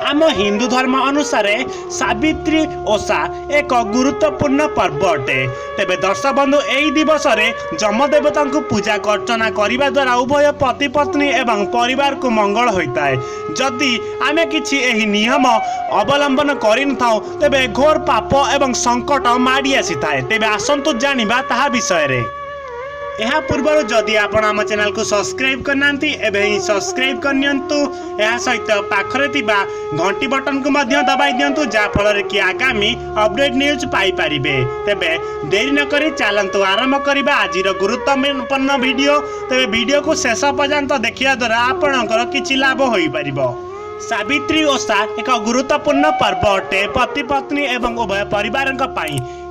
आम हिंदू धर्म अनुसार सावित्री ओषा एक गुरुत्वपूर्ण पर्व अटे। तेबे दर्शक बंधु एही दिवस जमदेवता को पूजा अर्चना करने द्वारा उभय पति पत्नी एवं परिवार को मंगल होता है। जदि आमे किछि एही नियम अवलंबन करिन थाउ तेबे घोर पाप एवं संकट माड़ी आसी थाए। तेबे आसंतु जानिबा ताहा विषय रे। यह पूर्व जदि आपण आम चैनल को सब्सक्राइब करना एवं सब्सक्राइब करनियंतु। यह सहित पाखरे थिबा घंटी बटन को मध्य दबाई दियंतु जाफल कि आगामी अपडेट न्यूज पाई परिबे। तेबे देरी न करी चलंतु आरंभ करबा आजिर गुरुत्वपूर्ण वीडियो। तेबे वीडियो को शेष पर्यंत देखिया द्वारा आपणकर किछि लाभ होई परिबो। सावित्री ओषा एक गुरुत्वपूर्ण पर्व अटे पति पत्नी एवं उभय परिवार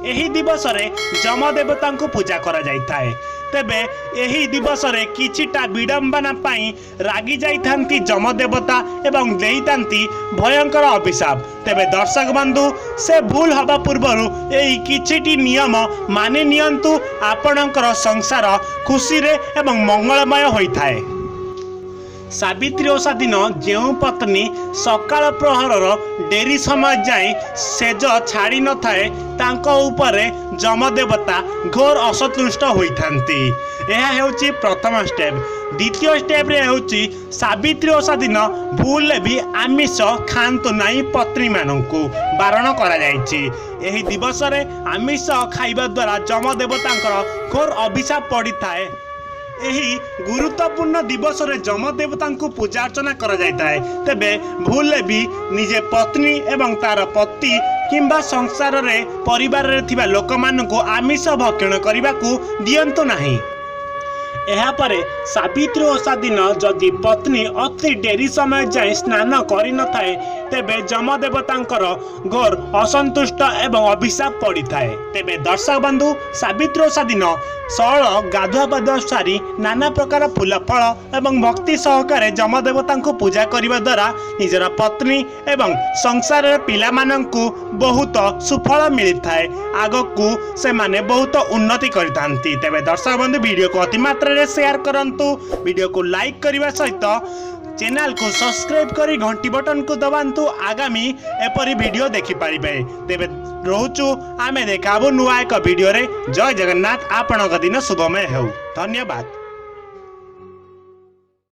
एही दिवस रे जमदेवता को पूजा करा जाइथाए। तेबे एही दिवस रे किछिटा विडंबना पाई रागी जाइथांती जमदेवता एवं देइतांती भयंकर अभिशाप। तेबे दर्शक बंधु से भूल हवा पूर्वरु एही किछिटी नियम मानि नियंतु आपणकर संसार खुशी रे एवं मंगलमय होइथाए। सावित्री ओषा दिन जो पत्नी सकाळ प्रहरर डेरी समय जाए सेज छाड़ी न थाए तांको उपरे जमदेवता घोर असंतुष्ट होइथांती। यह हेउची प्रथम स्टेप। द्वितीय स्टेप रे हेउची सावित्री ओषा दिन भूल भी आमिष खांतु नहीं पत्नी मानंकु बारण करा जायछि। एही दिवस रे आमिष खाइबा द्वारा जमदेवतांकर घोर अभिशाप पड़ी थाए। एही गुरुत्वपूर्ण दिवस रे जमदेवता को पूजा अर्चना करा जाइताए। तेबे भूल भी निजे पत्नी एवं तार पति किंबा संसार रे परिवार रे थिबा लोक मानकु आमिष भक्षण करने को दियंतु नाही। एहा परे सावित्री ओषा दिन जदि पत्नी अति डेरी समय जाए स्नान करि न थाए तेबे जमदेवतांकर घोर असंतुष्ट एवं अभिशाप पड़ी थाए। तेबे दर्शक बंधु सावित्री ओषा दिन सळ गाधुआ पाधुआ सारी नाना प्रकार फूल फल एवं भक्ति सहकारे जमदेवता को पूजा करने द्वारा निजर पत्नी एवं संसार पिला मानंकु बहुत सुफल मिलता है। आगकू से माने बहुत उन्नति करथांती। तेबे दर्शक बंधु वीडियो को अति मात्रा रे शेयर करंतु। वीडियो को लाइक करने सहित चैनल को सब्सक्राइब करी घंटी बटन को दबांतु। आगामी एपरी वीडियो देखि पारिबे। तेबे रोचु आमे देखाबो नुआ एक वीडियो रे। जय जगन्नाथ। आपणक दिन शुभमय हेउ। धन्यवाद।